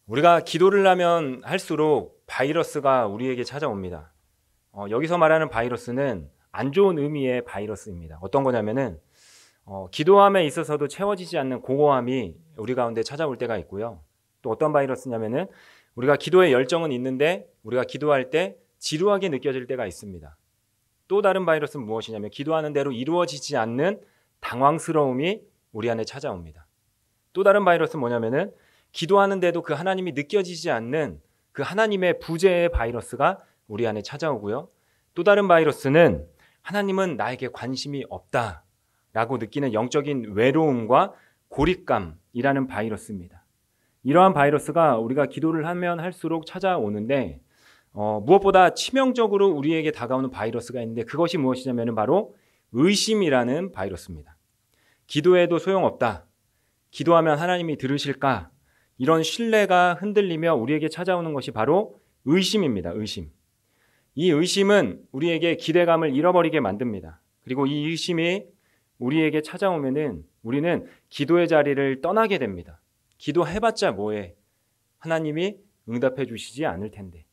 우리가 기도를 하면 할수록 바이러스가 우리에게 찾아옵니다. 여기서 말하는 바이러스는 안 좋은 의미의 바이러스입니다. 어떤 거냐면은 기도함에 있어서도 채워지지 않는 공허함이 우리 가운데 찾아올 때가 있고요. 또 어떤 바이러스냐면은 우리가 기도의 열정은 있는데 우리가 기도할 때 지루하게 느껴질 때가 있습니다. 또 다른 바이러스는 무엇이냐면 기도하는 대로 이루어지지 않는 당황스러움이 우리 안에 찾아옵니다. 또 다른 바이러스는 뭐냐면은 기도하는데도 그 하나님이 느껴지지 않는 그 하나님의 부재의 바이러스가 우리 안에 찾아오고요. 또 다른 바이러스는 하나님은 나에게 관심이 없다라고 느끼는 영적인 외로움과 고립감이라는 바이러스입니다. 이러한 바이러스가 우리가 기도를 하면 할수록 찾아오는데 무엇보다 치명적으로 우리에게 다가오는 바이러스가 있는데 그것이 무엇이냐면 바로 의심이라는 바이러스입니다. 기도해도 소용없다. 기도하면 하나님이 들으실까? 이런 신뢰가 흔들리며 우리에게 찾아오는 것이 바로 의심입니다. 의심. 이 의심은 우리에게 기대감을 잃어버리게 만듭니다. 그리고 이 의심이 우리에게 찾아오면은 우리는 기도의 자리를 떠나게 됩니다. 기도해봤자 뭐해? 하나님이 응답해 주시지 않을 텐데.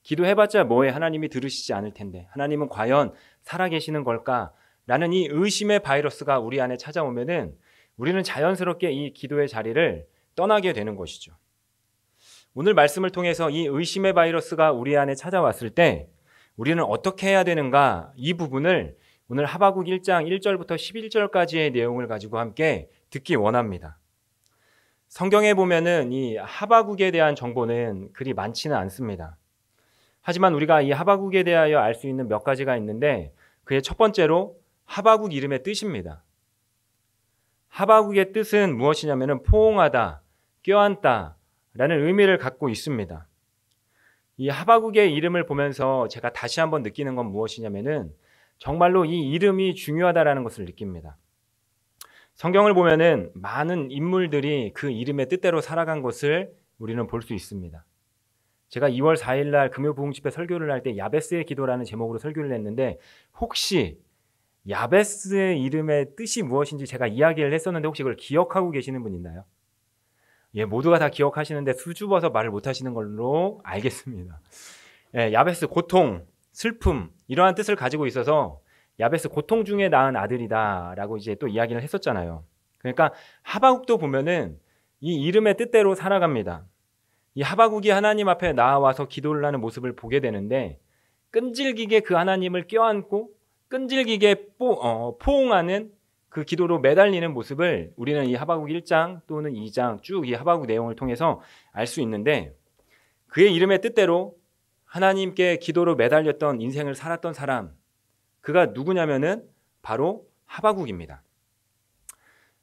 기도해봤자 뭐해? 하나님이 들으시지 않을 텐데. 하나님은 과연 살아계시는 걸까? 라는 이 의심의 바이러스가 우리 안에 찾아오면은 우리는 자연스럽게 이 기도의 자리를 떠나게 되는 것이죠. 오늘 말씀을 통해서 이 의심의 바이러스가 우리 안에 찾아왔을 때 우리는 어떻게 해야 되는가? 이 부분을 오늘 하바국 1장 1절부터 11절까지의 내용을 가지고 함께 듣기 원합니다. 성경에 보면은 이 하바국에 대한 정보는 그리 많지는 않습니다. 하지만 우리가 이 하바국에 대하여 알 수 있는 몇 가지가 있는데 그의 첫 번째로 하바국 이름의 뜻입니다. 하바국의 뜻은 무엇이냐면 포옹하다, 껴안다 라는 의미를 갖고 있습니다. 이 하바국의 이름을 보면서 제가 다시 한번 느끼는 건 무엇이냐면은 정말로 이 이름이 중요하다라는 것을 느낍니다. 성경을 보면은 많은 인물들이 그 이름의 뜻대로 살아간 것을 우리는 볼 수 있습니다. 제가 2월 4일 날 금요부흥집회 설교를 할 때 야베스의 기도라는 제목으로 설교를 했는데 혹시 야베스의 이름의 뜻이 무엇인지 제가 이야기를 했었는데 혹시 그걸 기억하고 계시는 분 있나요? 예, 모두가 다 기억하시는데 수줍어서 말을 못하시는 걸로 알겠습니다. 예, 야베스 고통, 슬픔 이러한 뜻을 가지고 있어서 야베스 고통 중에 낳은 아들이다라고 이제 또 이야기를 했었잖아요. 그러니까 하바국도 보면은 이 이름의 뜻대로 살아갑니다. 이 하바국이 하나님 앞에 나와서 기도를 하는 모습을 보게 되는데 끈질기게 그 하나님을 껴안고 끈질기게 포옹하는 그 기도로 매달리는 모습을 우리는 이 하바국 1장 또는 2장 쭉 이 하바국 내용을 통해서 알 수 있는데 그의 이름의 뜻대로 하나님께 기도로 매달렸던 인생을 살았던 사람 그가 누구냐면은 바로 하바국입니다.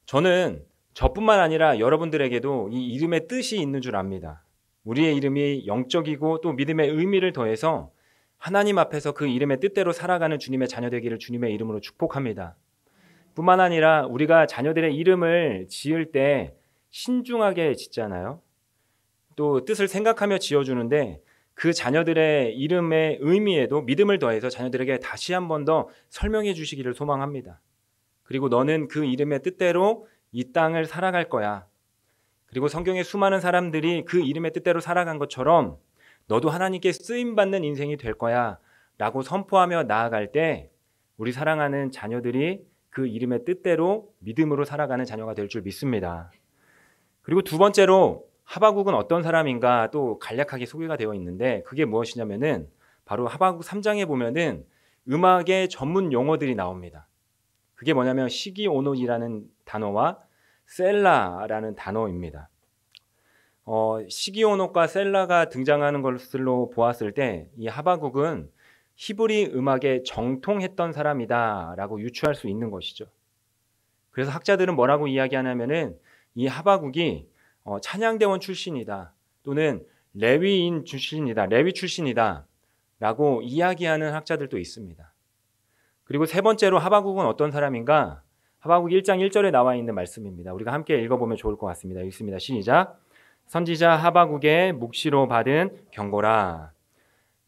저는 저뿐만 아니라 여러분들에게도 이 이름의 뜻이 있는 줄 압니다. 우리의 이름이 영적이고 또 믿음의 의미를 더해서 하나님 앞에서 그 이름의 뜻대로 살아가는 주님의 자녀 되기를 주님의 이름으로 축복합니다. 뿐만 아니라 우리가 자녀들의 이름을 지을 때 신중하게 짓잖아요. 또 뜻을 생각하며 지어주는데 그 자녀들의 이름의 의미에도 믿음을 더해서 자녀들에게 다시 한 번 더 설명해 주시기를 소망합니다. 그리고 너는 그 이름의 뜻대로 이 땅을 살아갈 거야. 그리고 성경의 수많은 사람들이 그 이름의 뜻대로 살아간 것처럼 너도 하나님께 쓰임받는 인생이 될 거야 라고 선포하며 나아갈 때 우리 사랑하는 자녀들이 그 이름의 뜻대로 믿음으로 살아가는 자녀가 될 줄 믿습니다. 그리고 두 번째로 하바국은 어떤 사람인가 또 간략하게 소개가 되어 있는데 그게 무엇이냐면은 바로 하바국 3장에 보면은 음악의 전문 용어들이 나옵니다. 그게 뭐냐면 시기오노이라는 단어와 셀라라는 단어입니다. 시기오노과 셀라가 등장하는 것으로 보았을 때 이 하바국은 히브리 음악에 정통했던 사람이다라고 유추할 수 있는 것이죠. 그래서 학자들은 뭐라고 이야기하냐면은 이 하바국이 찬양대원 출신이다 또는 레위인 출신이다, 레위 출신이다라고 이야기하는 학자들도 있습니다. 그리고 세 번째로 하바국은 어떤 사람인가? 하바국 1장 1절에 나와 있는 말씀입니다. 우리가 함께 읽어보면 좋을 것 같습니다. 읽습니다. 시작. 선지자 하바국의 묵시로 받은 경고라.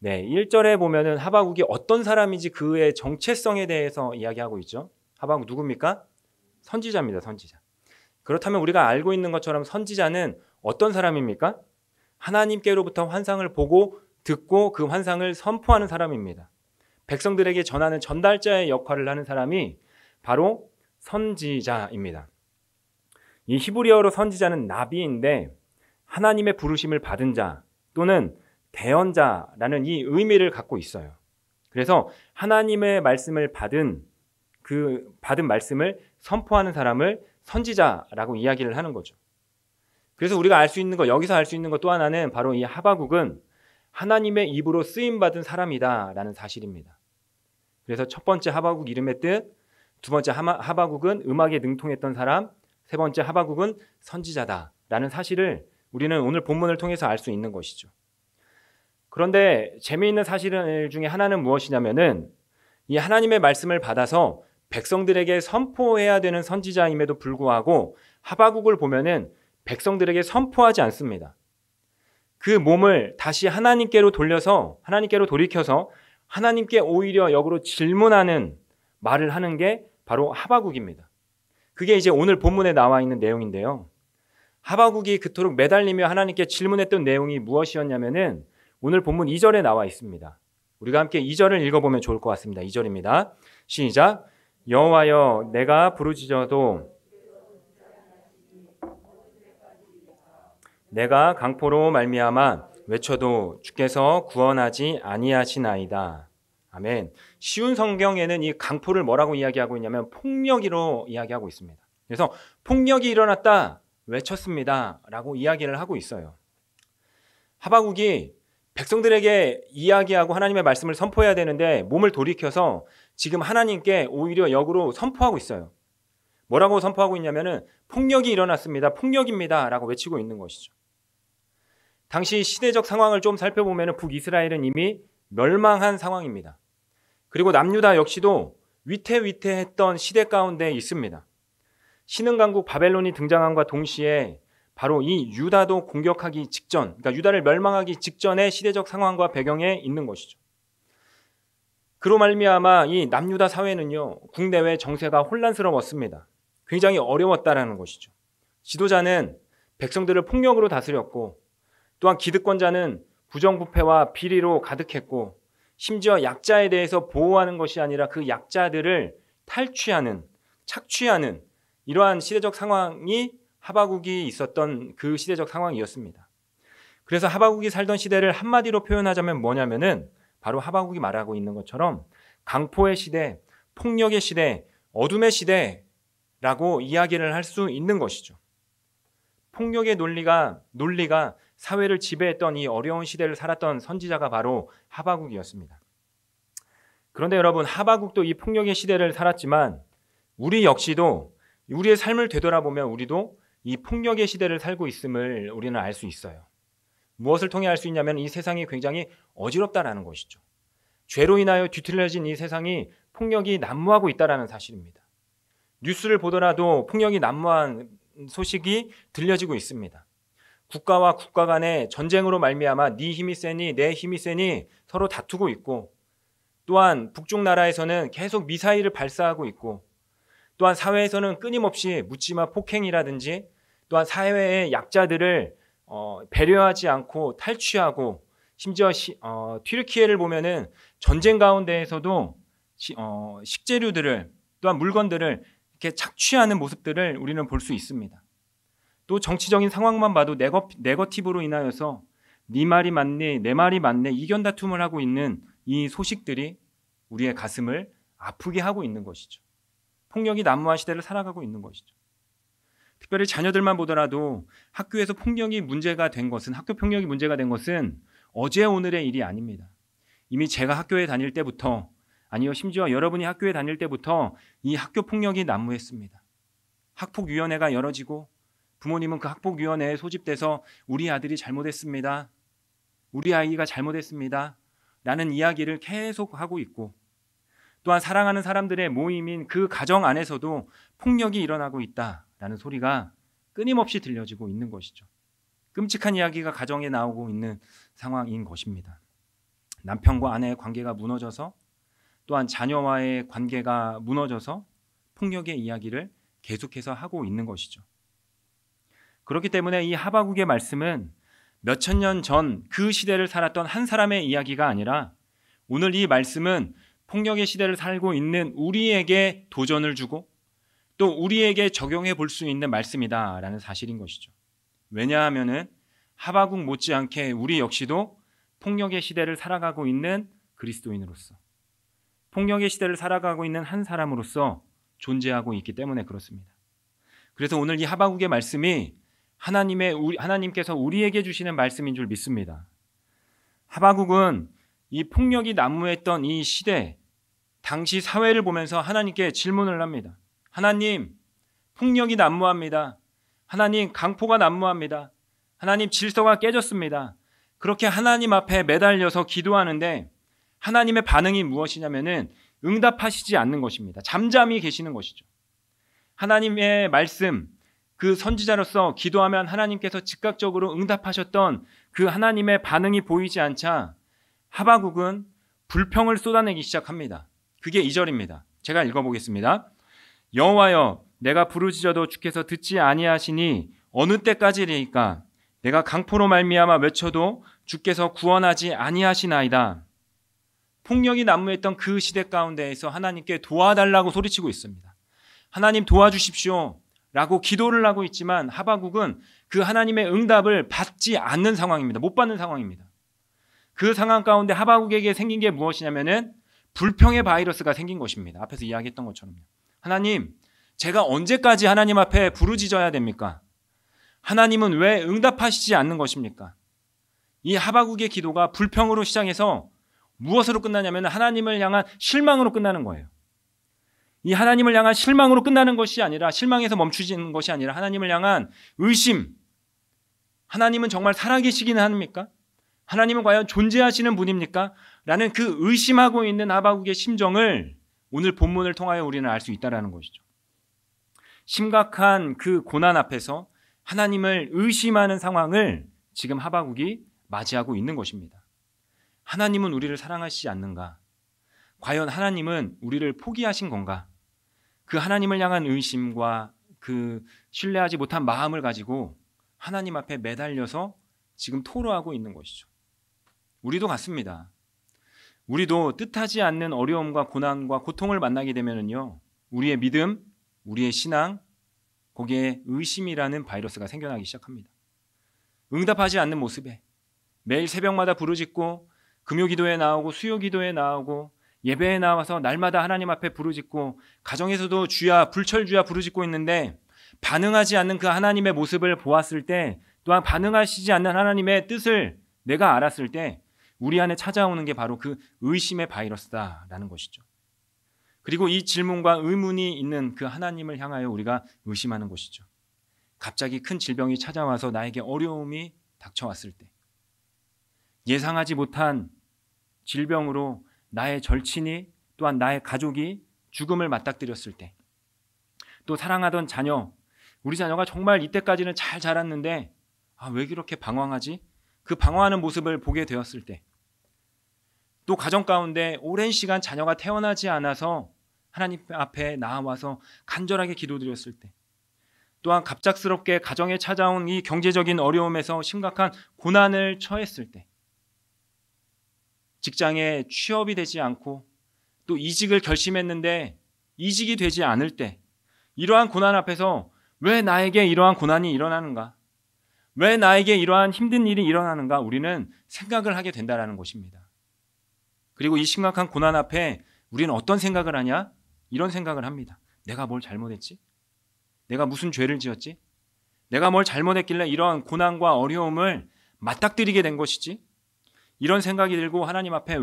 네, 1절에 보면은 하바국이 어떤 사람인지 그의 정체성에 대해서 이야기하고 있죠. 하바국 누굽니까? 선지자입니다. 선지자. 그렇다면 우리가 알고 있는 것처럼 선지자는 어떤 사람입니까? 하나님께로부터 환상을 보고 듣고 그 환상을 선포하는 사람입니다. 백성들에게 전하는 전달자의 역할을 하는 사람이 바로 선지자입니다. 이 히브리어로 선지자는 나비인데 하나님의 부르심을 받은 자 또는 대언자라는 이 의미를 갖고 있어요. 그래서 하나님의 말씀을 받은 말씀을 선포하는 사람을 선지자라고 이야기를 하는 거죠. 그래서 우리가 알 수 있는 것, 여기서 알 수 있는 것 또 하나는 바로 이 하바국은 하나님의 입으로 쓰임받은 사람이다라는 사실입니다. 그래서 첫 번째 하바국 이름의 뜻, 두 번째 하바국은 음악에 능통했던 사람, 세 번째 하바국은 선지자다라는 사실을 우리는 오늘 본문을 통해서 알 수 있는 것이죠. 그런데 재미있는 사실 중에 하나는 무엇이냐면은 이 하나님의 말씀을 받아서 백성들에게 선포해야 되는 선지자임에도 불구하고 하바국을 보면은 백성들에게 선포하지 않습니다. 그 몸을 다시 하나님께로 돌려서 하나님께로 돌이켜서 하나님께 오히려 역으로 질문하는 말을 하는 게 바로 하바국입니다. 그게 이제 오늘 본문에 나와 있는 내용인데요. 하바국이 그토록 매달리며 하나님께 질문했던 내용이 무엇이었냐면은 오늘 본문 2절에 나와 있습니다. 우리가 함께 2절을 읽어보면 좋을 것 같습니다. 2절입니다. 시작. 여호와여 내가 부르짖어도 내가 강포로 말미암아 외쳐도 주께서 구원하지 아니하시나이다. 아멘. 쉬운 성경에는 이 강포를 뭐라고 이야기하고 있냐면 폭력으로 이야기하고 있습니다. 그래서 폭력이 일어났다 외쳤습니다 라고 이야기를 하고 있어요. 하바국이 백성들에게 이야기하고 하나님의 말씀을 선포해야 되는데 몸을 돌이켜서 지금 하나님께 오히려 역으로 선포하고 있어요. 뭐라고 선포하고 있냐면은 폭력이 일어났습니다. 폭력입니다 라고 외치고 있는 것이죠. 당시 시대적 상황을 좀 살펴보면 북이스라엘은 이미 멸망한 상황입니다. 그리고 남유다 역시도 위태위태했던 시대 가운데 있습니다. 신흥강국 바벨론이 등장함과 동시에 바로 이 유다도 공격하기 직전, 그러니까 유다를 멸망하기 직전의 시대적 상황과 배경에 있는 것이죠. 그로 말미암아 이 남유다 사회는요, 국내외 정세가 혼란스러웠습니다. 굉장히 어려웠다라는 것이죠. 지도자는 백성들을 폭력으로 다스렸고 또한 기득권자는 부정부패와 비리로 가득했고 심지어 약자에 대해서 보호하는 것이 아니라 그 약자들을 탈취하는, 착취하는 이러한 시대적 상황이 하바국이 있었던 그 시대적 상황이었습니다. 그래서 하바국이 살던 시대를 한마디로 표현하자면 뭐냐면은 바로 하바국이 말하고 있는 것처럼 강포의 시대, 폭력의 시대, 어둠의 시대라고 이야기를 할 수 있는 것이죠. 폭력의 논리가 사회를 지배했던 이 어려운 시대를 살았던 선지자가 바로 하바국이었습니다. 그런데 여러분, 하바국도 이 폭력의 시대를 살았지만 우리 역시도 우리의 삶을 되돌아보면 우리도 이 폭력의 시대를 살고 있음을 우리는 알 수 있어요. 무엇을 통해 알 수 있냐면 이 세상이 굉장히 어지럽다라는 것이죠. 죄로 인하여 뒤틀려진 이 세상이 폭력이 난무하고 있다는 사실입니다. 뉴스를 보더라도 폭력이 난무한 소식이 들려지고 있습니다. 국가와 국가 간의 전쟁으로 말미암아 네 힘이 세니 내 힘이 세니 서로 다투고 있고, 또한 북쪽 나라에서는 계속 미사일을 발사하고 있고, 또한 사회에서는 끊임없이 묻지마 폭행이라든지 또한 사회의 약자들을 배려하지 않고 탈취하고, 심지어 튀르키예를 보면은 전쟁 가운데에서도 식재료들을 또한 물건들을 이렇게 착취하는 모습들을 우리는 볼 수 있습니다. 또 정치적인 상황만 봐도 네거티브로 인하여서 네 말이 맞네, 내 말이 맞네 이견 다툼을 하고 있는 이 소식들이 우리의 가슴을 아프게 하고 있는 것이죠. 폭력이 난무한 시대를 살아가고 있는 것이죠. 특별히 자녀들만 보더라도 학교에서 폭력이 문제가 된 것은, 학교 폭력이 문제가 된 것은 어제 오늘의 일이 아닙니다. 이미 제가 학교에 다닐 때부터, 아니요 심지어 여러분이 학교에 다닐 때부터 이 학교 폭력이 난무했습니다. 학폭위원회가 열어지고 부모님은 그 학폭위원회에 소집돼서 우리 아들이 잘못했습니다, 우리 아이가 잘못했습니다 라는 이야기를 계속 하고 있고, 또한 사랑하는 사람들의 모임인 그 가정 안에서도 폭력이 일어나고 있다라는 소리가 끊임없이 들려지고 있는 것이죠. 끔찍한 이야기가 가정에 나오고 있는 상황인 것입니다. 남편과 아내의 관계가 무너져서, 또한 자녀와의 관계가 무너져서 폭력의 이야기를 계속해서 하고 있는 것이죠. 그렇기 때문에 이 하바국의 말씀은 몇천 년 전 그 시대를 살았던 한 사람의 이야기가 아니라 오늘 이 말씀은 폭력의 시대를 살고 있는 우리에게 도전을 주고 또 우리에게 적용해 볼 수 있는 말씀이다라는 사실인 것이죠. 왜냐하면은 하바국 못지않게 우리 역시도 폭력의 시대를 살아가고 있는 그리스도인으로서, 폭력의 시대를 살아가고 있는 한 사람으로서 존재하고 있기 때문에 그렇습니다. 그래서 오늘 이 하바국의 말씀이 하나님께서 우리에게 주시는 말씀인 줄 믿습니다. 하바국은 이 폭력이 난무했던 이 시대, 당시 사회를 보면서 하나님께 질문을 합니다. 하나님, 폭력이 난무합니다. 하나님, 강포가 난무합니다. 하나님, 질서가 깨졌습니다. 그렇게 하나님 앞에 매달려서 기도하는데 하나님의 반응이 무엇이냐면은 응답하시지 않는 것입니다. 잠잠히 계시는 것이죠. 하나님의 말씀, 그 선지자로서 기도하면 하나님께서 즉각적으로 응답하셨던 그 하나님의 반응이 보이지 않자 하바국은 불평을 쏟아내기 시작합니다. 그게 2절입니다. 제가 읽어보겠습니다. 여호와여, 내가 부르짖어도 주께서 듣지 아니하시니 어느 때까지리이까? 내가 강포로 말미암아 외쳐도 주께서 구원하지 아니하시나이다. 폭력이 난무했던 그 시대 가운데에서 하나님께 도와달라고 소리치고 있습니다. 하나님 도와주십시오 라고 기도를 하고 있지만 하바국은 그 하나님의 응답을 받지 않는 상황입니다. 못 받는 상황입니다. 그 상황 가운데 하바국에게 생긴 게 무엇이냐면은 불평의 바이러스가 생긴 것입니다. 앞에서 이야기했던 것처럼요. 하나님, 제가 언제까지 하나님 앞에 부르짖어야 됩니까? 하나님은 왜 응답하시지 않는 것입니까? 이 하바국의 기도가 불평으로 시작해서 무엇으로 끝나냐면 하나님을 향한 실망으로 끝나는 거예요. 이 하나님을 향한 실망으로 끝나는 것이 아니라, 실망에서 멈추지는 것이 아니라 하나님을 향한 의심. 하나님은 정말 살아계시기는 합니까? 하나님은 과연 존재하시는 분입니까? 라는 그 의심하고 있는 하바국의 심정을 오늘 본문을 통하여 우리는 알 수 있다는 것이죠. 심각한 그 고난 앞에서 하나님을 의심하는 상황을 지금 하바국이 맞이하고 있는 것입니다. 하나님은 우리를 사랑하시지 않는가? 과연 하나님은 우리를 포기하신 건가? 그 하나님을 향한 의심과 그 신뢰하지 못한 마음을 가지고 하나님 앞에 매달려서 지금 토로하고 있는 것이죠. 우리도 같습니다. 우리도 뜻하지 않는 어려움과 고난과 고통을 만나게 되면은요, 우리의 믿음, 우리의 신앙, 거기에 의심이라는 바이러스가 생겨나기 시작합니다. 응답하지 않는 모습에 매일 새벽마다 부르짖고 금요기도에 나오고 수요기도에 나오고 예배에 나와서 날마다 하나님 앞에 부르짖고 가정에서도 주야 불철주야 부르짖고 있는데 반응하지 않는 그 하나님의 모습을 보았을 때, 또한 반응하시지 않는 하나님의 뜻을 내가 알았을 때 우리 안에 찾아오는 게 바로 그 의심의 바이러스다라는 것이죠. 그리고 이 질문과 의문이 있는 그 하나님을 향하여 우리가 의심하는 것이죠. 갑자기 큰 질병이 찾아와서 나에게 어려움이 닥쳐왔을 때, 예상하지 못한 질병으로 나의 절친이 또한 나의 가족이 죽음을 맞닥뜨렸을 때, 또 사랑하던 자녀, 우리 자녀가 정말 이때까지는 잘 자랐는데 왜 이렇게 방황하지? 그 방황하는 모습을 보게 되었을 때, 또 가정 가운데 오랜 시간 자녀가 태어나지 않아서 하나님 앞에 나와서 간절하게 기도드렸을 때, 또한 갑작스럽게 가정에 찾아온 이 경제적인 어려움에서 심각한 고난을 처했을 때, 직장에 취업이 되지 않고 또 이직을 결심했는데 이직이 되지 않을 때, 이러한 고난 앞에서 왜 나에게 이러한 고난이 일어나는가? 왜 나에게 이러한 힘든 일이 일어나는가? 우리는 생각을 하게 된다는 것입니다. 그리고 이 심각한 고난 앞에 우리는 어떤 생각을 하냐? 이런 생각을 합니다. 내가 뭘 잘못했지? 내가 무슨 죄를 지었지? 내가 뭘 잘못했길래 이러한 고난과 어려움을 맞닥뜨리게 된 것이지? 이런 생각이 들고 하나님 앞에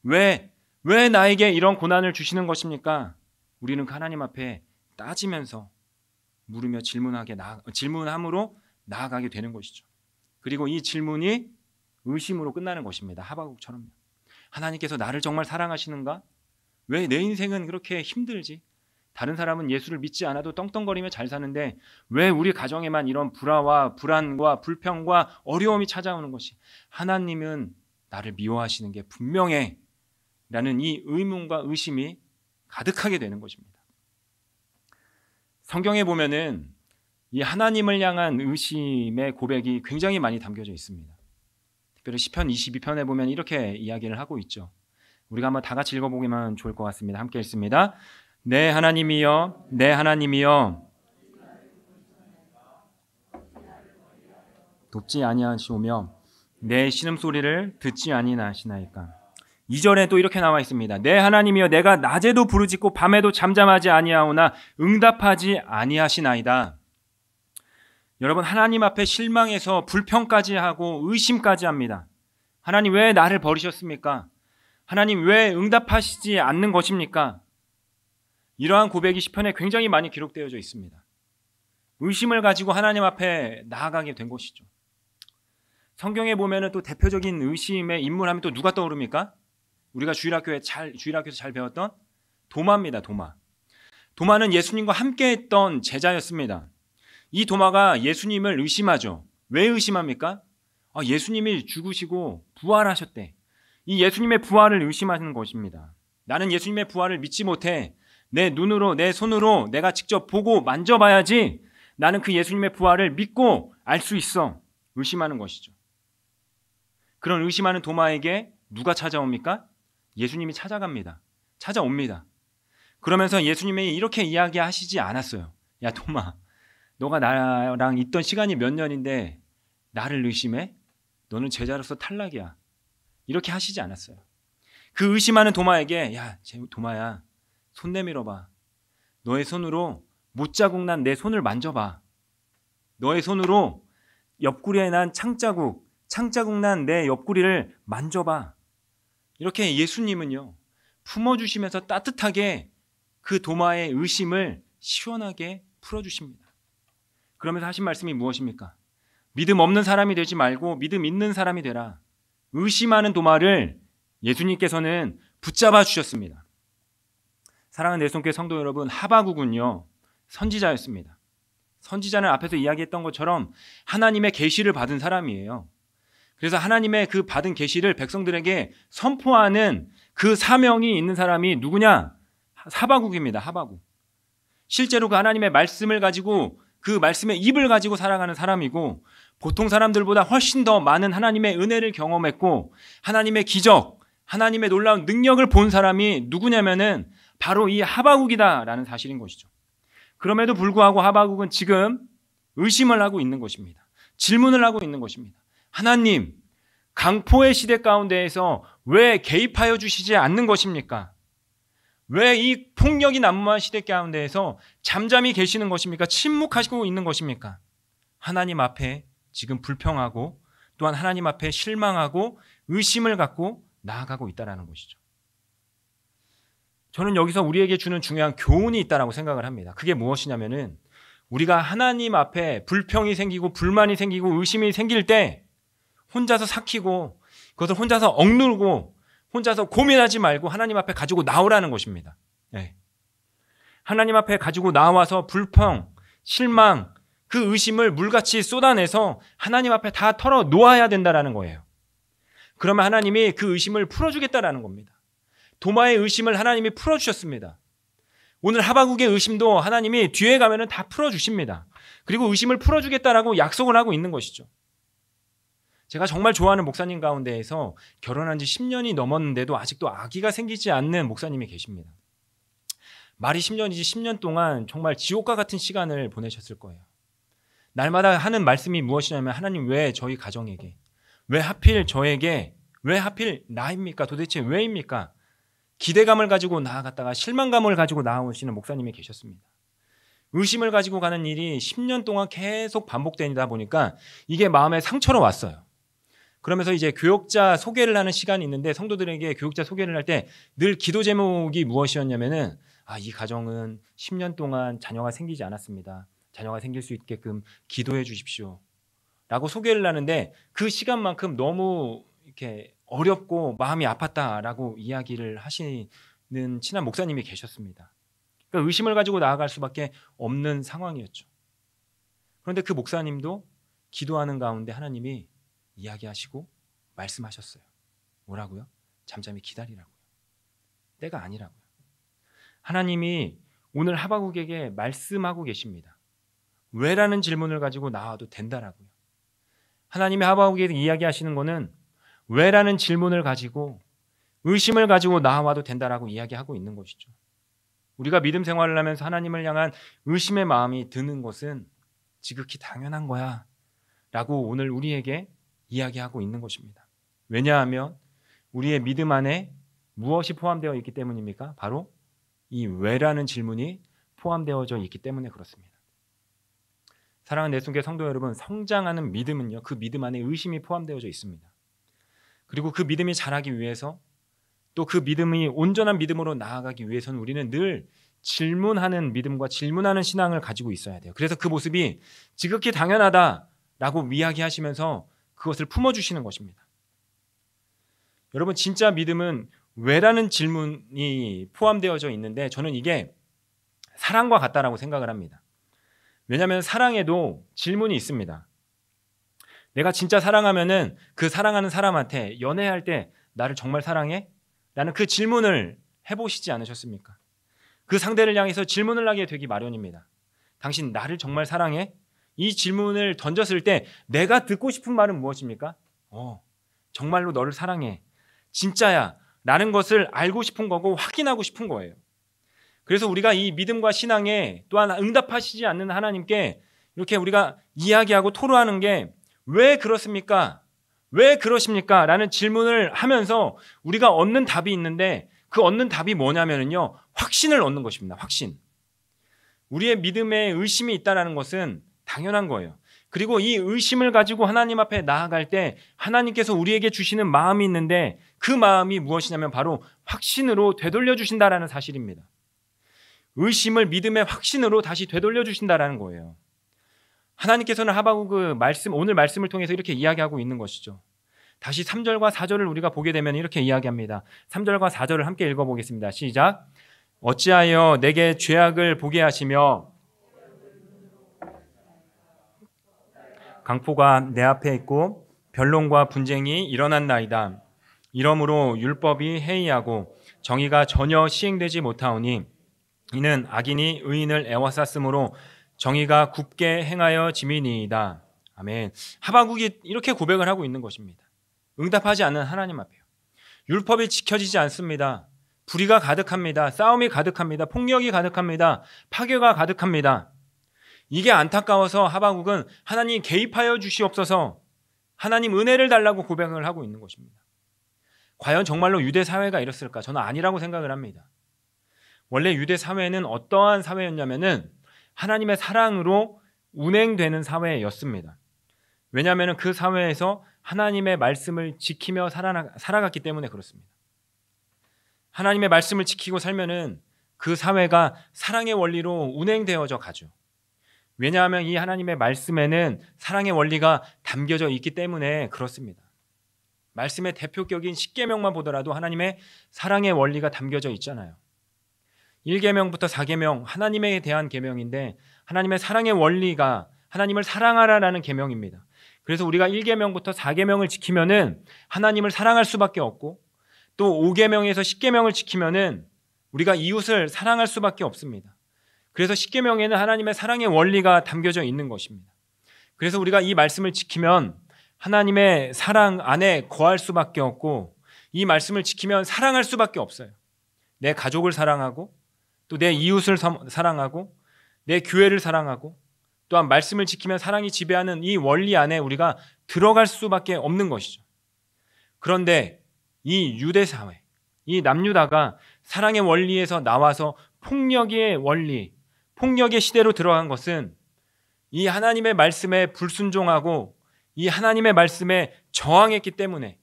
왜 나에게 이런 고난을 주시는 것입니까? 우리는 그 하나님 앞에 따지면서 물으며 질문함으로 나아가게 되는 것이죠. 그리고 이 질문이 의심으로 끝나는 것입니다. 하바국처럼요. 하나님께서 나를 정말 사랑하시는가? 왜 내 인생은 그렇게 힘들지? 다른 사람은 예수를 믿지 않아도 떵떵거리며 잘 사는데 왜 우리 가정에만 이런 불안과 불평과 어려움이 찾아오는 것이? 하나님은 나를 미워하시는 게 분명해 라는 이 의문과 의심이 가득하게 되는 것입니다. 성경에 보면은 이 하나님을 향한 의심의 고백이 굉장히 많이 담겨져 있습니다. 특별히 시편 22편에 보면 이렇게 이야기를 하고 있죠. 우리가 한번 다 같이 읽어보기만 좋을 것 같습니다. 함께 읽습니다. 내 하나님이여, 내 하나님이여, 돕지 아니하시오며 내 신음소리를 듣지 아니하시나이까. 2절에 또 이렇게 나와 있습니다. 내 하나님이여, 내가 낮에도 부르짖고 밤에도 잠잠하지 아니하오나 응답하지 아니하시나이다. 여러분, 하나님 앞에 실망해서 불평까지 하고 의심까지 합니다. 하나님 왜 나를 버리셨습니까? 하나님 왜 응답하시지 않는 것입니까? 이러한 고백이 시편에 굉장히 많이 기록되어져 있습니다. 의심을 가지고 하나님 앞에 나아가게 된 것이죠. 성경에 보면은 또 대표적인 의심의 인물 하면 또 누가 떠오릅니까? 우리가 주일학교에서 잘 배웠던 도마입니다. 도마는 예수님과 함께했던 제자였습니다. 이 도마가 예수님을 의심하죠. 왜 의심합니까? 예수님이 죽으시고 부활하셨대. 이 예수님의 부활을 의심하는 것입니다. 나는 예수님의 부활을 믿지 못해. 내 눈으로, 내 손으로 내가 직접 보고 만져봐야지 나는 그 예수님의 부활을 믿고 알 수 있어. 의심하는 것이죠. 그런 의심하는 도마에게 누가 찾아옵니까? 예수님이 찾아옵니다. 그러면서 예수님이 이렇게 이야기하시지 않았어요. 야, 도마, 너가 나랑 있던 시간이 몇 년인데 나를 의심해? 너는 제자로서 탈락이야. 이렇게 하시지 않았어요. 그 의심하는 도마에게, 야, 도마야, 손 내밀어봐. 너의 손으로 못자국 난 내 손을 만져봐. 너의 손으로 옆구리에 난 창자국 난 내 옆구리를 만져봐. 이렇게 예수님은요, 품어주시면서 따뜻하게 그 도마의 의심을 시원하게 풀어주십니다. 그러면서 하신 말씀이 무엇입니까? 믿음 없는 사람이 되지 말고 믿음 있는 사람이 되라. 의심하는 도마를 예수님께서는 붙잡아 주셨습니다. 사랑하는 내손교회 성도 여러분, 하바국은요, 선지자였습니다. 선지자는 앞에서 이야기했던 것처럼 하나님의 계시를 받은 사람이에요. 그래서 하나님의 그 받은 계시를 백성들에게 선포하는 그 사명이 있는 사람이 누구냐? 하바국입니다. 하바국. 실제로 그 하나님의 말씀을 가지고 그 말씀의 입을 가지고 살아가는 사람이고, 보통 사람들보다 훨씬 더 많은 하나님의 은혜를 경험했고 하나님의 기적, 하나님의 놀라운 능력을 본 사람이 누구냐면은 바로 이 하바국이다라는 사실인 것이죠. 그럼에도 불구하고 하바국은 지금 의심을 하고 있는 것입니다. 질문을 하고 있는 것입니다. 하나님, 강포의 시대 가운데에서 왜 개입하여 주시지 않는 것입니까? 왜 이 폭력이 난무한 시대 가운데에서 잠잠히 계시는 것입니까? 침묵하시고 있는 것입니까? 하나님 앞에 지금 불평하고 또한 하나님 앞에 실망하고 의심을 갖고 나아가고 있다는 것이죠. 저는 여기서 우리에게 주는 중요한 교훈이 있다고 생각을 합니다. 그게 무엇이냐면은, 우리가 하나님 앞에 불평이 생기고 불만이 생기고 의심이 생길 때 혼자서 삭히고 그것을 혼자서 억누르고 혼자서 고민하지 말고 하나님 앞에 가지고 나오라는 것입니다. 네. 하나님 앞에 가지고 나와서 불평, 실망, 그 의심을 물같이 쏟아내서 하나님 앞에 다 털어 놓아야 된다는 거예요. 그러면 하나님이 그 의심을 풀어주겠다라는 겁니다. 도마의 의심을 하나님이 풀어주셨습니다. 오늘 하바국의 의심도 하나님이 뒤에 가면은 다 풀어주십니다. 그리고 의심을 풀어주겠다라고 약속을 하고 있는 것이죠. 제가 정말 좋아하는 목사님 가운데에서 결혼한 지 10년이 넘었는데도 아직도 아기가 생기지 않는 목사님이 계십니다. 말이 10년이지 10년 동안 정말 지옥과 같은 시간을 보내셨을 거예요. 날마다 하는 말씀이 무엇이냐면, 하나님 왜 저희 가정에게, 왜 하필 저에게, 왜 하필 나입니까? 도대체 왜입니까? 기대감을 가지고 나아갔다가 실망감을 가지고 나오시는 목사님이 계셨습니다. 의심을 가지고 가는 일이 10년 동안 계속 반복되다 보니까 이게 마음에 상처로 왔어요. 그러면서 이제 교역자 소개를 하는 시간이 있는데, 성도들에게 교역자 소개를 할 때 늘 기도 제목이 무엇이었냐면은, 이 가정은 10년 동안 자녀가 생기지 않았습니다. 자녀가 생길 수 있게끔 기도해 주십시오. 라고 소개를 하는데, 그 시간만큼 너무 이렇게 어렵고 마음이 아팠다라고 이야기를 하시는 친한 목사님이 계셨습니다. 그러니까 의심을 가지고 나아갈 수밖에 없는 상황이었죠. 그런데 그 목사님도 기도하는 가운데 하나님이 이야기하시고 말씀하셨어요. 뭐라고요? 잠잠히 기다리라고요. 때가 아니라고요. 하나님이 오늘 하바국에게 말씀하고 계십니다. 왜라는 질문을 가지고 나와도 된다라고요. 하나님이 하박국에게 이야기하시는 거는 왜라는 질문을 가지고 의심을 가지고 나와도 된다라고 이야기하고 있는 것이죠. 우리가 믿음 생활을 하면서 하나님을 향한 의심의 마음이 드는 것은 지극히 당연한 거야 라고 오늘 우리에게 이야기하고 있는 것입니다. 왜냐하면 우리의 믿음 안에 무엇이 포함되어 있기 때문입니까? 바로 이 왜라는 질문이 포함되어져 있기 때문에 그렇습니다. 사랑하는 내순교회 성도 여러분, 성장하는 믿음은요, 그 믿음 안에 의심이 포함되어져 있습니다. 그리고 그 믿음이 자라기 위해서, 또 그 믿음이 온전한 믿음으로 나아가기 위해서는 우리는 늘 질문하는 믿음과 질문하는 신앙을 가지고 있어야 돼요. 그래서 그 모습이 지극히 당연하다라고 이야기하시면서 그것을 품어주시는 것입니다. 여러분, 진짜 믿음은 왜라는 질문이 포함되어져 있는데 저는 이게 사랑과 같다라고 생각을 합니다. 왜냐하면 사랑에도 질문이 있습니다. 내가 진짜 사랑하면은 그 사랑하는 사람한테 연애할 때 나를 정말 사랑해? 라는 그 질문을 해보시지 않으셨습니까? 그 상대를 향해서 질문을 하게 되기 마련입니다. 당신 나를 정말 사랑해? 이 질문을 던졌을 때 내가 듣고 싶은 말은 무엇입니까? 정말로 너를 사랑해. 진짜야. 라는 것을 알고 싶은 거고 확인하고 싶은 거예요. 그래서 우리가 이 믿음과 신앙에 또한 응답하시지 않는 하나님께 이렇게 우리가 이야기하고 토로하는 게 왜 그렇습니까? 왜 그러십니까? 라는 질문을 하면서 우리가 얻는 답이 있는데 그 얻는 답이 뭐냐면요, 확신을 얻는 것입니다. 확신. 우리의 믿음에 의심이 있다는 것은 당연한 거예요. 그리고 이 의심을 가지고 하나님 앞에 나아갈 때 하나님께서 우리에게 주시는 마음이 있는데 그 마음이 무엇이냐면 바로 확신으로 되돌려 주신다라는 사실입니다. 의심을 믿음의 확신으로 다시 되돌려 주신다라는 거예요. 하나님께서는 하박국 오늘 말씀을 통해서 이렇게 이야기하고 있는 것이죠. 다시 3절과 4절을 우리가 보게 되면 이렇게 이야기합니다. 3절과 4절을 함께 읽어보겠습니다. 시작. 어찌하여 내게 죄악을 보게 하시며 강포가 내 앞에 있고 변론과 분쟁이 일어났나이다. 이러므로 율법이 해이하고 정의가 전혀 시행되지 못하오니 이는 악인이 의인을 애워쌌으므로 정의가 굽게 행하여 짐이니이다. 아멘. 하박국이 이렇게 고백을 하고 있는 것입니다. 응답하지 않는 하나님 앞에요. 율법이 지켜지지 않습니다. 불의가 가득합니다. 싸움이 가득합니다. 폭력이 가득합니다. 파괴가 가득합니다. 이게 안타까워서 하박국은 하나님 개입하여 주시옵소서, 하나님 은혜를 달라고 고백을 하고 있는 것입니다. 과연 정말로 유대 사회가 이랬을까? 저는 아니라고 생각을 합니다. 원래 유대 사회는 어떠한 사회였냐면은 하나님의 사랑으로 운행되는 사회였습니다. 왜냐하면 그 사회에서 하나님의 말씀을 지키며 살아갔기 때문에 그렇습니다. 하나님의 말씀을 지키고 살면은 그 사회가 사랑의 원리로 운행되어져 가죠. 왜냐하면 이 하나님의 말씀에는 사랑의 원리가 담겨져 있기 때문에 그렇습니다. 말씀의 대표격인 10계명만 보더라도 하나님의 사랑의 원리가 담겨져 있잖아요. 1계명부터 4계명, 하나님에 대한 계명인데 하나님의 사랑의 원리가 하나님을 사랑하라라는 계명입니다. 그래서 우리가 1계명부터 4계명을 지키면은 하나님을 사랑할 수밖에 없고, 또 5계명에서 10계명을 지키면은 우리가 이웃을 사랑할 수밖에 없습니다. 그래서 10계명에는 하나님의 사랑의 원리가 담겨져 있는 것입니다. 그래서 우리가 이 말씀을 지키면 하나님의 사랑 안에 거할 수밖에 없고, 이 말씀을 지키면 사랑할 수밖에 없어요. 내 가족을 사랑하고, 또 내 이웃을 사랑하고, 내 교회를 사랑하고, 또한 말씀을 지키면 사랑이 지배하는 이 원리 안에 우리가 들어갈 수밖에 없는 것이죠. 그런데 이 유대 사회, 이 남유다가 사랑의 원리에서 나와서 폭력의 원리, 폭력의 시대로 들어간 것은 이 하나님의 말씀에 불순종하고 이 하나님의 말씀에 저항했기 때문에,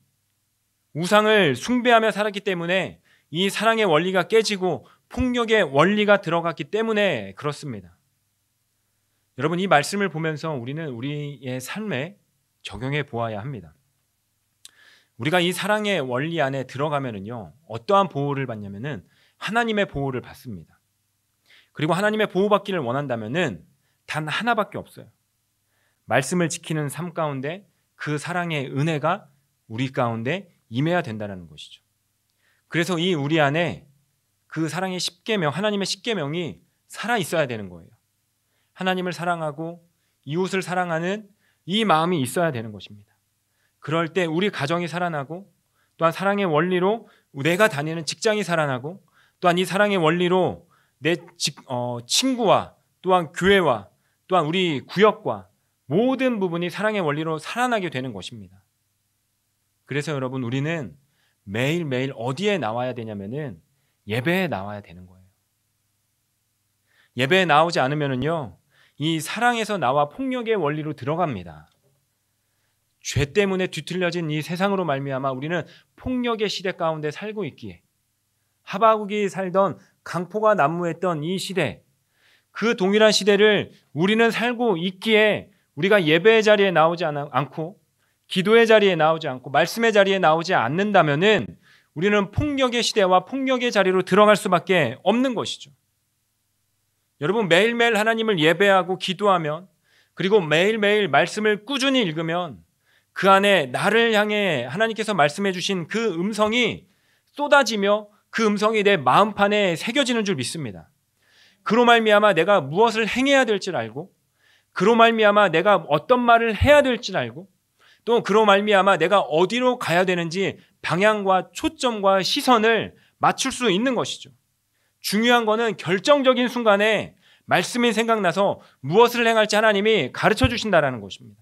우상을 숭배하며 살았기 때문에 이 사랑의 원리가 깨지고 폭력의 원리가 들어갔기 때문에 그렇습니다. 여러분, 이 말씀을 보면서 우리는 우리의 삶에 적용해 보아야 합니다. 우리가 이 사랑의 원리 안에 들어가면은요, 어떠한 보호를 받냐면은 하나님의 보호를 받습니다. 그리고 하나님의 보호받기를 원한다면은 단 하나밖에 없어요. 말씀을 지키는 삶 가운데 그 사랑의 은혜가 우리 가운데 임해야 된다는 것이죠. 그래서 이 우리 안에 그 사랑의 10계명, 하나님의 10계명이 살아 있어야 되는 거예요. 하나님을 사랑하고 이웃을 사랑하는 이 마음이 있어야 되는 것입니다. 그럴 때 우리 가정이 살아나고, 또한 사랑의 원리로 내가 다니는 직장이 살아나고, 또한 이 사랑의 원리로 내 친구와 또한 교회와 또한 우리 구역과 모든 부분이 사랑의 원리로 살아나게 되는 것입니다. 그래서 여러분, 우리는 매일매일 어디에 나와야 되냐면은 예배에 나와야 되는 거예요. 예배에 나오지 않으면은요, 이 사랑에서 나와 폭력의 원리로 들어갑니다. 죄 때문에 뒤틀려진 이 세상으로 말미암아 우리는 폭력의 시대 가운데 살고 있기에, 하바국이 살던 강포가 난무했던 이 시대, 그 동일한 시대를 우리는 살고 있기에 우리가 예배의 자리에 나오지 않고, 기도의 자리에 나오지 않고, 말씀의 자리에 나오지 않는다면은 우리는 폭력의 시대와 폭력의 자리로 들어갈 수밖에 없는 것이죠. 여러분, 매일매일 하나님을 예배하고 기도하면, 그리고 매일매일 말씀을 꾸준히 읽으면 그 안에 나를 향해 하나님께서 말씀해 주신 그 음성이 쏟아지며 그 음성이 내 마음판에 새겨지는 줄 믿습니다. 그로 말미암아 내가 무엇을 행해야 될 줄 알고, 그로 말미암아 내가 어떤 말을 해야 될 줄 알고, 또 그로 말미암아 내가 어디로 가야 되는지 방향과 초점과 시선을 맞출 수 있는 것이죠. 중요한 거는 결정적인 순간에 말씀이 생각나서 무엇을 행할지 하나님이 가르쳐 주신다는 것입니다.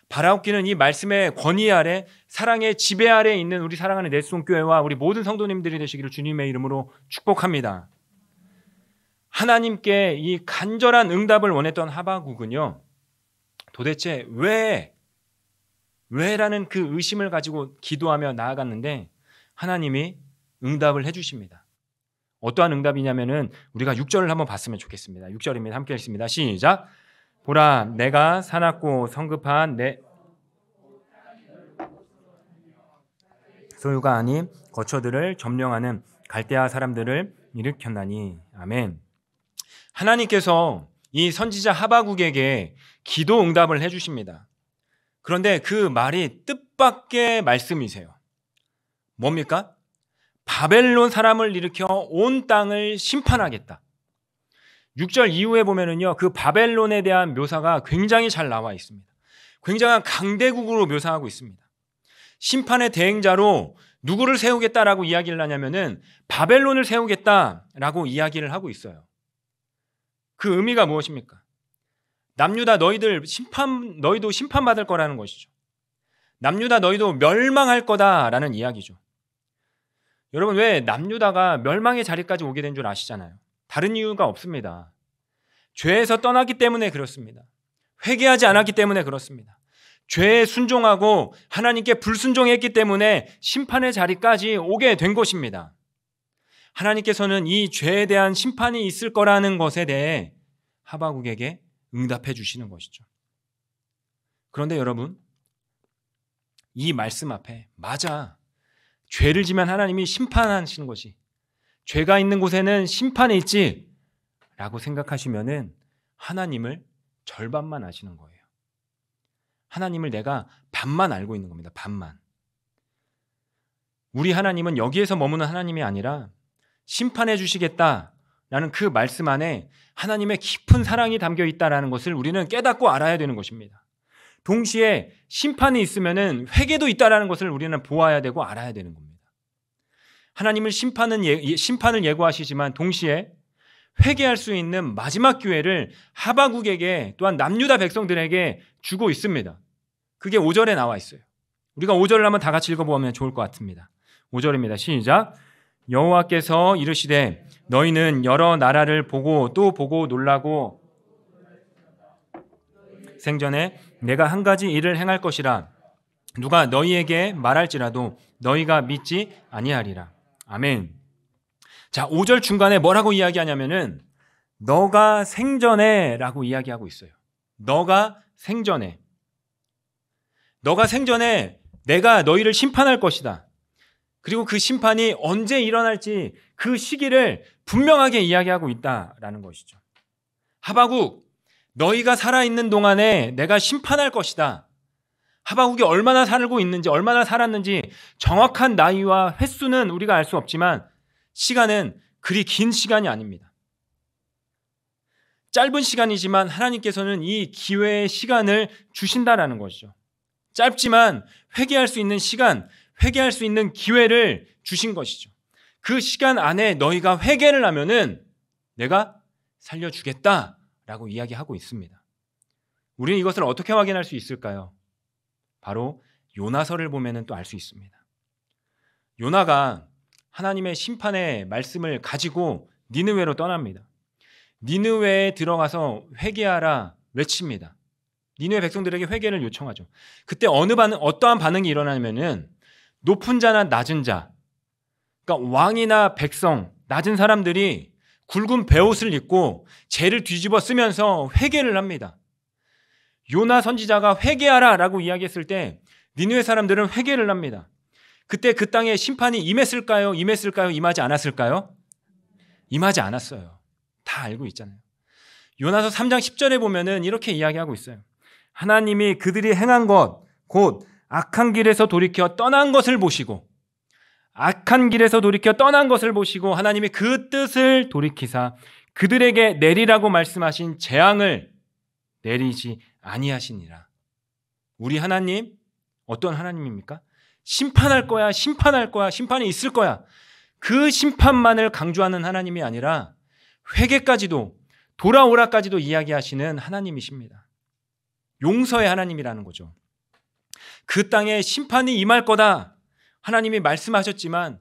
바라옵기는 이 말씀의 권위 아래, 사랑의 지배 아래 있는 우리 사랑하는 넷송교회와 우리 모든 성도님들이 되시기를 주님의 이름으로 축복합니다. 하나님께 이 간절한 응답을 원했던 하바국은요, 도대체 왜라는 그 의심을 가지고 기도하며 나아갔는데 하나님이 응답을 해주십니다. 어떠한 응답이냐면은 우리가 6절을 한번 봤으면 좋겠습니다. 6절입니다. 함께 읽습니다. 시작. 보라, 내가 사납고 성급한 내 소유가 아닌 거처들을 점령하는 갈대아 사람들을 일으켰나니. 아멘. 하나님께서 이 선지자 하바국에게 기도 응답을 해주십니다. 그런데 그 말이 뜻밖의 말씀이세요. 뭡니까? 바벨론 사람을 일으켜 온 땅을 심판하겠다. 6절 이후에 보면은요, 그 바벨론에 대한 묘사가 굉장히 잘 나와 있습니다. 굉장한 강대국으로 묘사하고 있습니다. 심판의 대행자로 누구를 세우겠다라고 이야기를 하냐면은 바벨론을 세우겠다라고 이야기를 하고 있어요. 그 의미가 무엇입니까? 남유다 너희도 심판받을 거라는 것이죠. 남유다 너희도 멸망할 거다라는 이야기죠. 여러분, 왜 남유다가 멸망의 자리까지 오게 된 줄 아시잖아요. 다른 이유가 없습니다. 죄에서 떠났기 때문에 그렇습니다. 회개하지 않았기 때문에 그렇습니다. 죄에 순종하고 하나님께 불순종했기 때문에 심판의 자리까지 오게 된 것입니다. 하나님께서는 이 죄에 대한 심판이 있을 거라는 것에 대해 하바국에게 응답해 주시는 것이죠. 그런데 여러분, 이 말씀 앞에 맞아, 죄를 지면 하나님이 심판하시는 것이, 죄가 있는 곳에는 심판이 있지 라고 생각하시면은 하나님을 절반만 아시는 거예요. 하나님을 내가 반만 알고 있는 겁니다. 반만. 우리 하나님은 여기에서 머무는 하나님이 아니라 심판해 주시겠다라는 그 말씀 안에 하나님의 깊은 사랑이 담겨 있다는 것을 우리는 깨닫고 알아야 되는 것입니다. 동시에 심판이 있으면은 회개도 있다는 것을 우리는 보아야 되고 알아야 되는 겁니다. 하나님은 심판을 예고하시지만 동시에 회개할 수 있는 마지막 기회를 하바국에게, 또한 남유다 백성들에게 주고 있습니다. 그게 5절에 나와 있어요. 우리가 5절을 한번 다 같이 읽어보면 좋을 것 같습니다. 5절입니다. 시작. 여호와께서 이르시되 너희는 여러 나라를 보고 또 보고 놀라고 생전에 내가 한 가지 일을 행할 것이라 누가 너희에게 말할지라도 너희가 믿지 아니하리라. 아멘. 자, 5절 중간에 뭐라고 이야기하냐면은 너가 생전에 라고 이야기하고 있어요. 너가 생전에 내가 너희를 심판할 것이다. 그리고 그 심판이 언제 일어날지 그 시기를 분명하게 이야기하고 있다라는 것이죠. 하바국, 너희가 살아있는 동안에 내가 심판할 것이다. 하바국이 얼마나 살고 있는지, 얼마나 살았는지 정확한 나이와 횟수는 우리가 알 수 없지만 시간은 그리 긴 시간이 아닙니다. 짧은 시간이지만 하나님께서는 이 기회의 시간을 주신다라는 것이죠. 짧지만 회개할 수 있는 시간, 회개할 수 있는 기회를 주신 것이죠. 그 시간 안에 너희가 회개를 하면은 내가 살려주겠다라고 이야기하고 있습니다. 우리는 이것을 어떻게 확인할 수 있을까요? 바로 요나서를 보면은 또 알 수 있습니다. 요나가 하나님의 심판의 말씀을 가지고 니느웨로 떠납니다. 니느웨에 들어가서 회개하라 외칩니다. 니느웨 백성들에게 회개를 요청하죠. 그때 어떠한 반응이 일어나냐면은 높은 자나 낮은 자, 그러니까 왕이나 백성, 낮은 사람들이 굵은 베옷을 입고 재를 뒤집어 쓰면서 회개를 합니다. 요나 선지자가 회개하라 라고 이야기했을 때 니느웨 사람들은 회개를 합니다. 그때 그 땅에 심판이 임했을까요? 임하지 않았을까요? 임하지 않았어요. 다 알고 있잖아요. 요나서 3장 10절에 보면은 이렇게 이야기하고 있어요. 하나님이 그들이 행한 것, 곧 악한 길에서 돌이켜 떠난 것을 보시고 하나님이 그 뜻을 돌이키사 그들에게 내리라고 말씀하신 재앙을 내리지 아니하시니라. 우리 하나님 어떤 하나님입니까? 심판할 거야, 심판이 있을 거야. 그 심판만을 강조하는 하나님이 아니라 회개까지도, 돌아오라까지도 이야기하시는 하나님이십니다. 용서의 하나님이라는 거죠. 그 땅에 심판이 임할 거다 하나님이 말씀하셨지만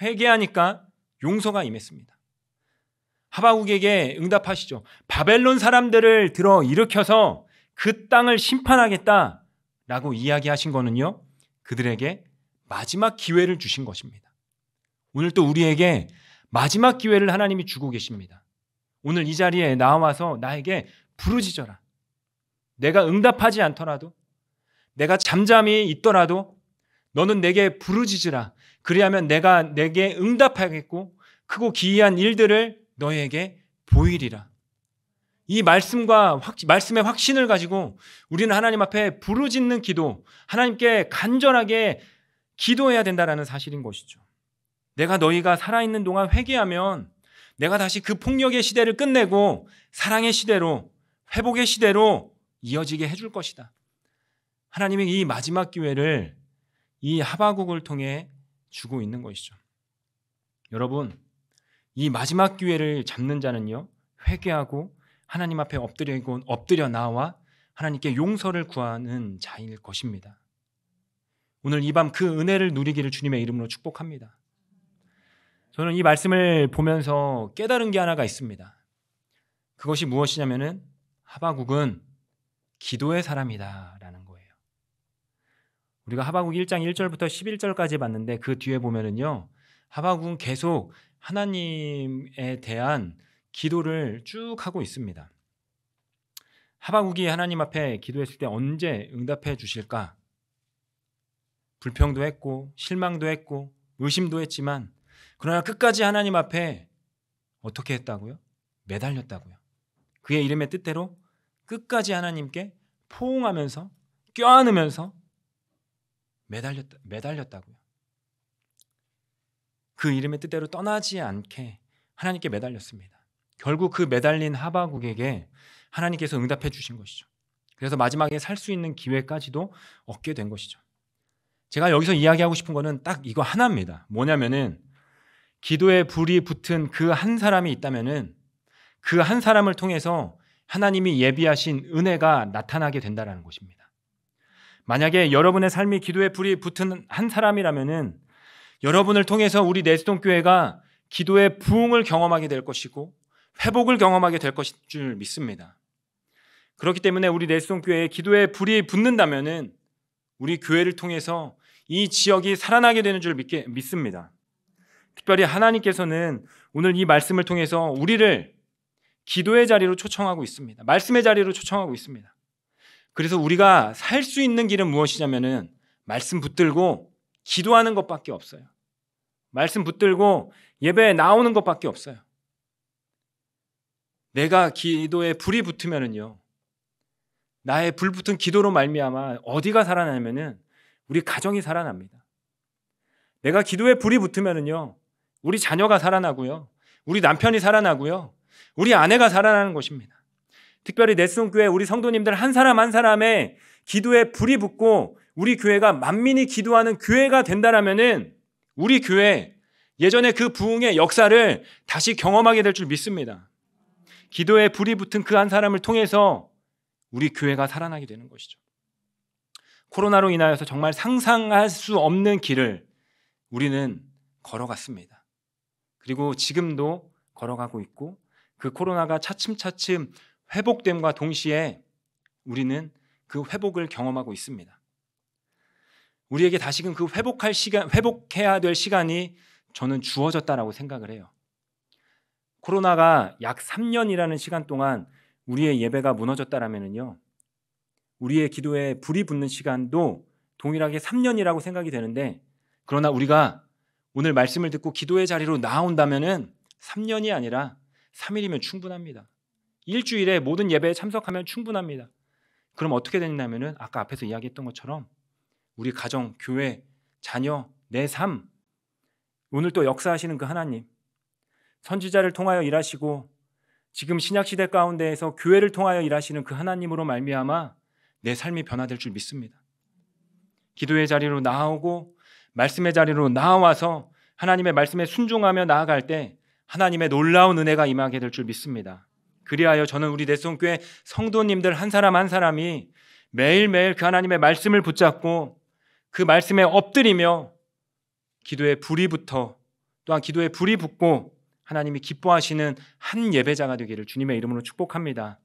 회개하니까 용서가 임했습니다. 하바국에게 응답하시죠. 바벨론 사람들을 들어 일으켜서 그 땅을 심판하겠다라고 이야기하신 거는요, 그들에게 마지막 기회를 주신 것입니다. 오늘 또 우리에게 마지막 기회를 하나님이 주고 계십니다. 오늘 이 자리에 나와서 나에게 부르짖어라. 내가 응답하지 않더라도, 내가 잠잠히 있더라도 너는 내게 부르짖으라. 그리하면 내가 내게 응답하겠고 크고 기이한 일들을 너에게 보이리라. 이 말씀의 확신을 가지고 우리는 하나님 앞에 부르짖는 기도, 하나님께 간절하게 기도해야 된다는 사실인 것이죠. 내가 너희가 살아있는 동안 회개하면 내가 다시 그 폭력의 시대를 끝내고 사랑의 시대로, 회복의 시대로 이어지게 해줄 것이다. 하나님이 이 마지막 기회를 이 하바국을 통해 주고 있는 것이죠. 여러분, 이 마지막 기회를 잡는 자는요, 회개하고 하나님 앞에 엎드려 나와 하나님께 용서를 구하는 자일 것입니다. 오늘 이 밤 그 은혜를 누리기를 주님의 이름으로 축복합니다. 저는 이 말씀을 보면서 깨달은 게 하나가 있습니다. 그것이 무엇이냐면은 하바국은 기도의 사람이다라는 거예요. 우리가 하바국 1장 1절부터 11절까지 봤는데 그 뒤에 보면은요, 하바국은 계속 하나님에 대한 기도를 쭉 하고 있습니다. 하바국이 하나님 앞에 기도했을 때 언제 응답해 주실까? 불평도 했고 실망도 했고 의심도 했지만 그러나 끝까지 하나님 앞에 어떻게 했다고요? 매달렸다고요. 그의 이름의 뜻대로 끝까지 하나님께 포옹하면서 껴안으면서 매달렸다고요. 그 이름의 뜻대로 떠나지 않게 하나님께 매달렸습니다. 결국 그 매달린 하바국에게 하나님께서 응답해 주신 것이죠. 그래서 마지막에 살 수 있는 기회까지도 얻게 된 것이죠. 제가 여기서 이야기하고 싶은 거는 딱 이거 하나입니다. 뭐냐면은 기도에 불이 붙은 그 한 사람이 있다면은 그 한 사람을 통해서 하나님이 예비하신 은혜가 나타나게 된다는 것입니다. 만약에 여러분의 삶이 기도에 불이 붙은 한 사람이라면은 여러분을 통해서 우리 내수동교회가 기도의 부흥을 경험하게 될 것이고 회복을 경험하게 될 것일 줄 믿습니다. 그렇기 때문에 우리 내수동교회에 기도에 불이 붙는다면은 우리 교회를 통해서 이 지역이 살아나게 되는 줄 믿습니다. 특별히 하나님께서는 오늘 이 말씀을 통해서 우리를 기도의 자리로 초청하고 있습니다. 말씀의 자리로 초청하고 있습니다. 그래서 우리가 살 수 있는 길은 무엇이냐면은 말씀 붙들고 기도하는 것밖에 없어요. 말씀 붙들고 예배에 나오는 것밖에 없어요. 내가 기도에 불이 붙으면은요, 나의 불붙은 기도로 말미암아 어디가 살아나냐면은 우리 가정이 살아납니다. 내가 기도에 불이 붙으면은요, 우리 자녀가 살아나고요, 우리 남편이 살아나고요, 우리 아내가 살아나는 것입니다. 특별히 넷송교회 우리 성도님들 한 사람 한 사람의 기도에 불이 붙고 우리 교회가 만민이 기도하는 교회가 된다라면은 우리 교회 예전에 그 부흥의 역사를 다시 경험하게 될 줄 믿습니다. 기도에 불이 붙은 그 한 사람을 통해서 우리 교회가 살아나게 되는 것이죠. 코로나로 인하여서 정말 상상할 수 없는 길을 우리는 걸어갔습니다. 그리고 지금도 걸어가고 있고 그 코로나가 차츰차츰 회복됨과 동시에 우리는 그 회복을 경험하고 있습니다. 우리에게 다시금 그 회복해야 될 시간이 저는 주어졌다라고 생각을 해요. 코로나가 약 3년이라는 시간 동안 우리의 예배가 무너졌다라면요, 우리의 기도에 불이 붙는 시간도 동일하게 3년이라고 생각이 되는데, 그러나 우리가 오늘 말씀을 듣고 기도의 자리로 나온다면은 3년이 아니라 3일이면 충분합니다. 일주일에 모든 예배에 참석하면 충분합니다. 그럼 어떻게 되냐면은 아까 앞에서 이야기했던 것처럼 우리 가정, 교회, 자녀, 내 삶, 오늘 또 역사하시는 그 하나님, 선지자를 통하여 일하시고 지금 신약시대 가운데에서 교회를 통하여 일하시는 그 하나님으로 말미암아 내 삶이 변화될 줄 믿습니다. 기도의 자리로 나오고 말씀의 자리로 나와서 하나님의 말씀에 순종하며 나아갈 때 하나님의 놀라운 은혜가 임하게 될 줄 믿습니다. 그리하여 저는 우리 넷송교회 성도님들 한 사람 한 사람이 매일매일 그 하나님의 말씀을 붙잡고 그 말씀에 엎드리며 기도에 불이 붙어 또한 기도에 불이 붙고 하나님이 기뻐하시는 한 예배자가 되기를 주님의 이름으로 축복합니다.